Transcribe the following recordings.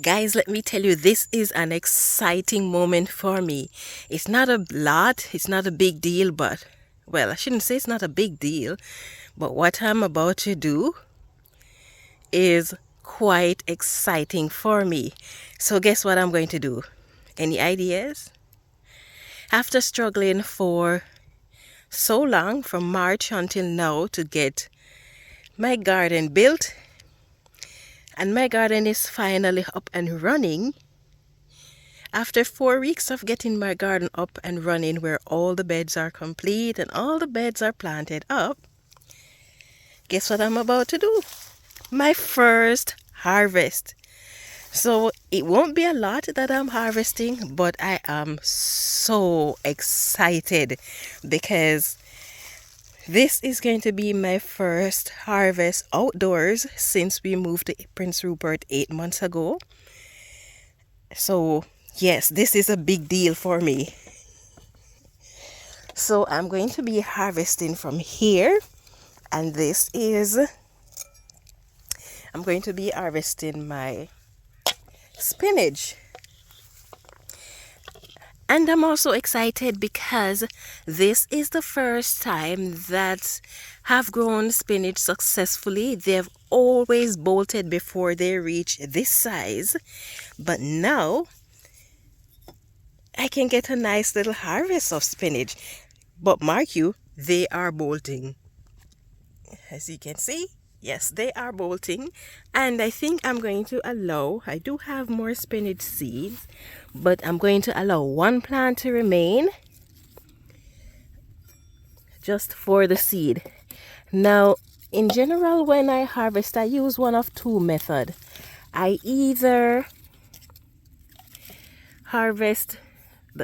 Guys, let me tell you, this is an exciting moment for me. It's not a lot, it's not a big deal, but, well, I shouldn't say it's not a big deal, but what I'm about to do is quite exciting for me. So, guess what I'm going to do? Any ideas? After struggling for so long, from March until now, to get my garden built, and my garden is finally up and running. After 4 weeks of getting my garden up and running, where all the beds are complete and all the beds are planted up, guess what I'm about to do? My first harvest. So it won't be a lot that I'm harvesting, but I am so excited because this is going to be my first harvest outdoors since we moved to Prince Rupert 8 months ago. So yes, this is a big deal for me. So I'm going to be harvesting from here, and I'm going to be harvesting my spinach. And I'm also excited because this is the first time that have grown spinach successfully. They've always bolted before they reach this size, but now I can get a nice little harvest of spinach. But mark you, they are bolting. As you can see, yes, they are bolting. And I think I'm going to allow, I do have more spinach seeds, but I'm going to allow one plant to remain just for the seed. Now, in general, when I harvest, I use one of two methods. I either harvest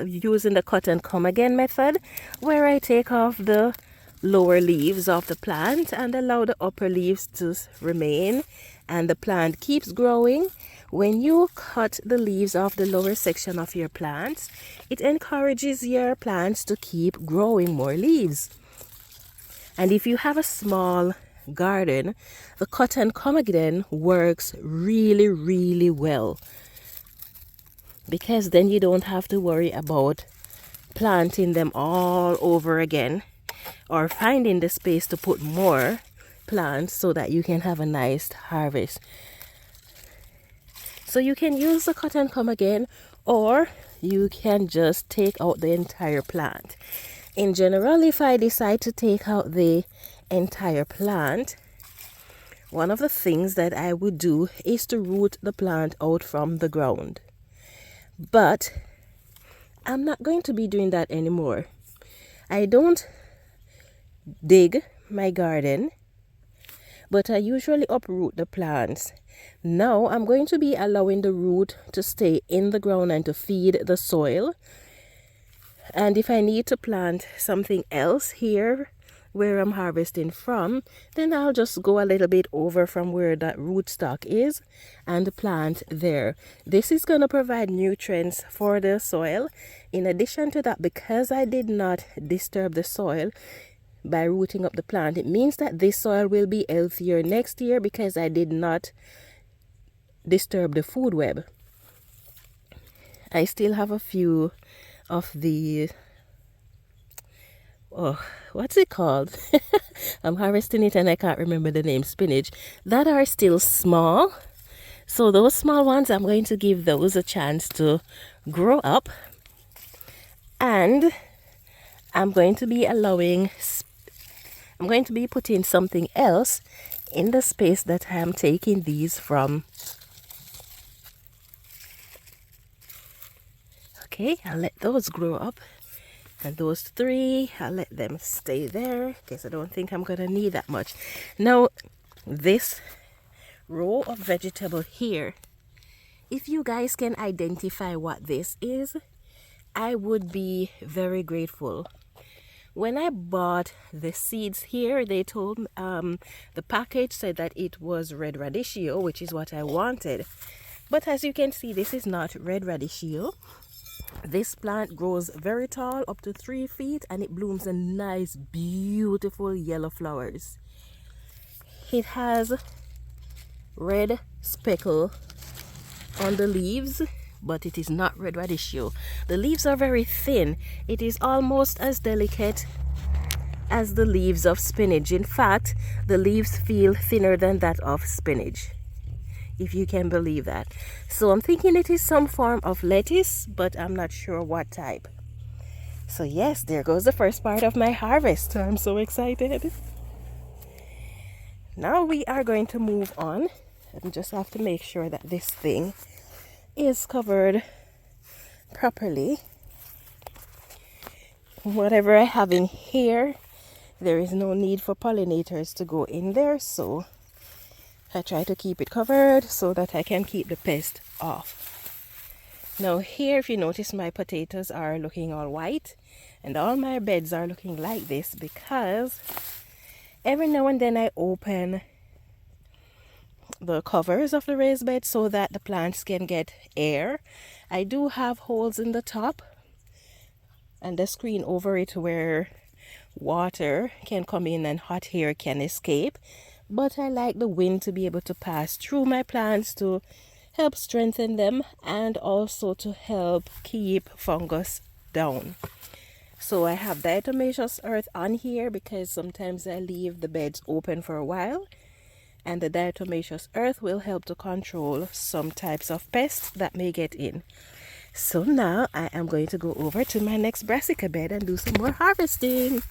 using the cut and come again method, where I take off the lower leaves of the plant and allow the upper leaves to remain, and the plant keeps growing. When you cut the leaves off the lower section of your plants, it encourages your plants to keep growing more leaves. And if you have a small garden, the cut and come again works really, really well, because then you don't have to worry about planting them all over again or finding the space to put more plants so that you can have a nice harvest. So you can use the cut and come again, or you can just take out the entire plant. In general, if I decide to take out the entire plant, one of the things that I would do is to root the plant out from the ground. But I'm not going to be doing that anymore. I don't dig my garden, but I usually uproot the plants. Now I'm going to be allowing the root to stay in the ground and to feed the soil. And if I need to plant something else here where I'm harvesting from, then I'll just go a little bit over from where that rootstock is and plant there. This is going to provide nutrients for the soil. In addition to that, because I did not disturb the soil by rooting up the plant, it means that this soil will be healthier next year because I did not disturb the food web. I still have a few of the what's it called? I'm harvesting it and I can't remember the name, spinach, that are still small. So those small ones, I'm going to give those a chance to grow up. And I'm going to be putting something else in the space that I'm taking these from. Okay, I'll let those grow up. And those three, I'll let them stay there because I don't think I'm going to need that much. Now, this row of vegetable here, if you guys can identify what this is, I would be very grateful. When I bought the seeds here, they told the package said that it was red radicchio, which is what I wanted. But as you can see, this is not red radicchio. This plant grows very tall, up to 3 feet, and it blooms a nice, beautiful yellow flowers. It has red speckle on the leaves, but it is not red radicchio. The leaves are very thin. It is almost as delicate as the leaves of spinach. In fact, the leaves feel thinner than that of spinach, if you can believe that. So I'm thinking it is some form of lettuce, but I'm not sure what type. So yes, there goes the first part of my harvest. I'm so excited. Now we are going to move on. I just have to make sure that this thing is covered properly. Whatever I have in here, there is no need for pollinators to go in there, so I try to keep it covered so that I can keep the pest off. Now here, if you notice, my potatoes are looking all white, and all my beds are looking like this because every now and then I open the covers of the raised bed so that the plants can get air. I do have holes in the top and a screen over it where water can come in and hot air can escape, but I like the wind to be able to pass through my plants to help strengthen them and also to help keep fungus down. So I have diatomaceous earth on here because sometimes I leave the beds open for a while, and the diatomaceous earth will help to control some types of pests that may get in. So now I am going to go over to my next brassica bed and do some more harvesting.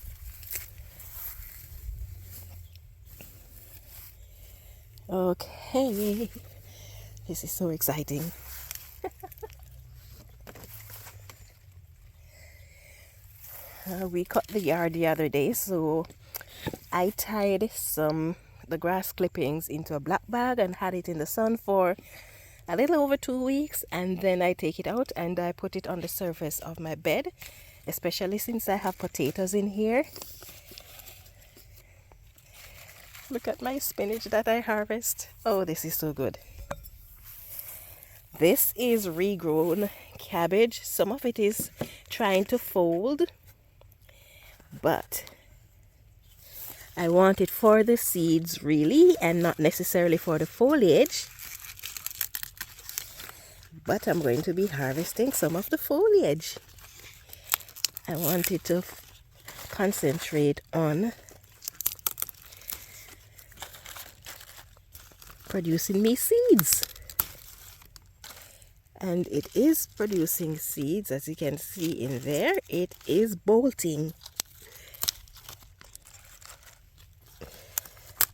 Okay, this is so exciting. We cut the yard the other day, so I tied the grass clippings into a black bag and had it in the sun for a little over 2 weeks, and then I take it out and I put it on the surface of my bed, especially since I have potatoes in here. Look at my spinach that I harvest. Oh, this is so good. This is regrown cabbage. Some of it is trying to fold, but I want it for the seeds really and not necessarily for the foliage. But I'm going to be harvesting some of the foliage. I want it to concentrate on producing me seeds. And it is producing seeds, as you can see in there. It is bolting.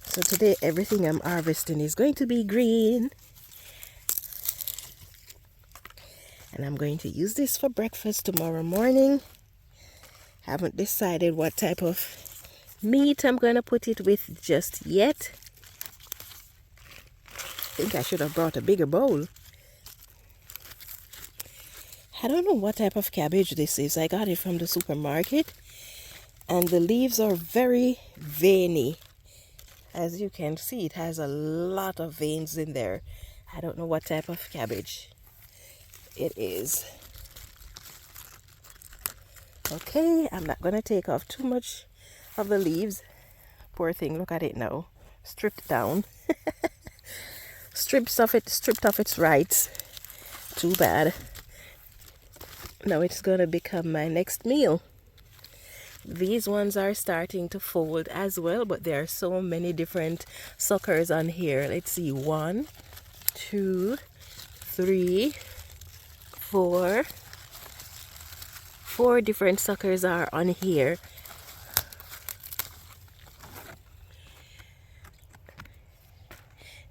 So today everything I'm harvesting is going to be green. And I'm going to use this for breakfast tomorrow morning. Haven't decided what type of meat I'm going to put it with just yet. I think I should have brought a bigger bowl. I don't know what type of cabbage this is. I got it from the supermarket. And the leaves are very veiny. As you can see, it has a lot of veins in there. I don't know what type of cabbage it is. Okay, I'm not going to take off too much of the leaves. Poor thing, look at it now. Stripped down. Stripped off its rights. Too bad. Now it's going to become my next meal. These ones are starting to fold as well, but there are so many different suckers on here. Let's see, 1, 2, 3, 4. 4 different suckers are on here.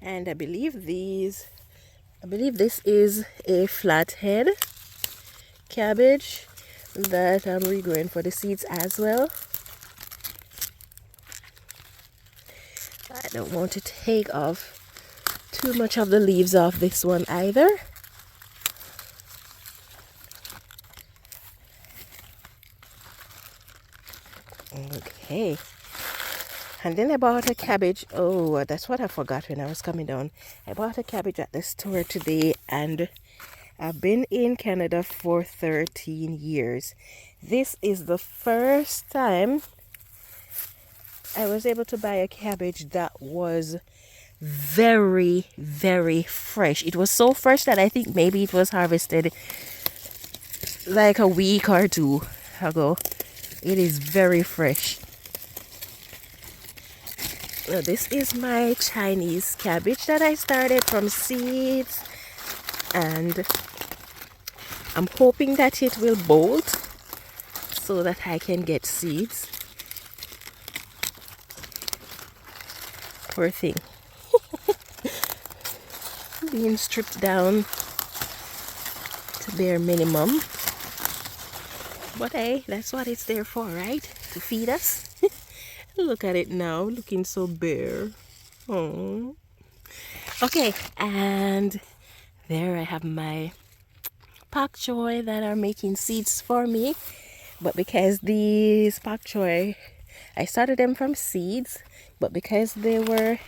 And I believe this is a flathead cabbage that I'm regrowing for the seeds as well. I don't want to take off too much of the leaves off this one either. Okay. And then I bought a cabbage. Oh, that's what I forgot when I was coming down. I bought a cabbage at the store today, and I've been in Canada for 13 years. This is the first time I was able to buy a cabbage that was very, very fresh. It was so fresh that I think maybe it was harvested like a week or two ago. It is very fresh. Now, this is my Chinese cabbage that I started from seeds, and I'm hoping that it will bolt so that I can get seeds. Poor thing. Being stripped down to bare minimum. But hey, that's what it's there for, right? To feed us. Look at it now, looking so bare. Oh. Okay, and there I have my pak choy that are making seeds for me. But because these pak choy, I started them from seeds, but because they were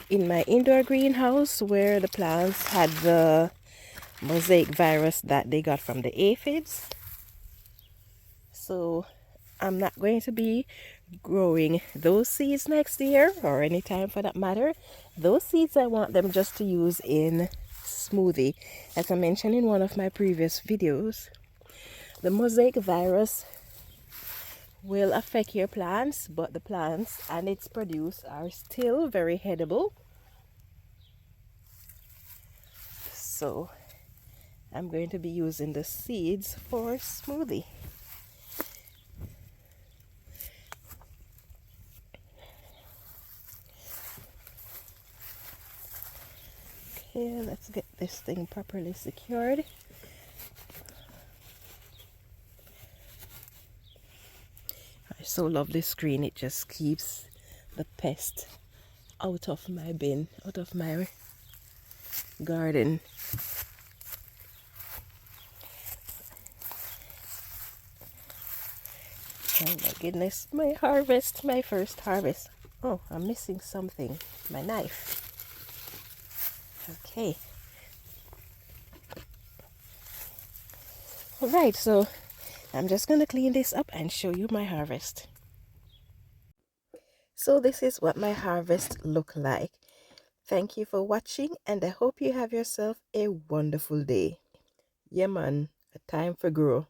in my indoor greenhouse where the plants had the mosaic virus that they got from the aphids, so I'm not going to be growing those seeds next year or any time for that matter. Those seeds I want them just to use in smoothie. As I mentioned in one of my previous videos, the mosaic virus will affect your plants, but the plants and its produce are still very edible. So I'm going to be using the seeds for smoothie. Okay, let's get this thing properly secured. I so love this screen. It just keeps the pest out of my bin, out of my garden. Oh my goodness, my harvest, my first harvest. Oh, I'm missing something. My knife. Okay. Alright, so I'm just going to clean this up and show you my harvest. So this is what my harvest look like. Thank you for watching, and I hope you have yourself a wonderful day. Yeah man, a time for grow.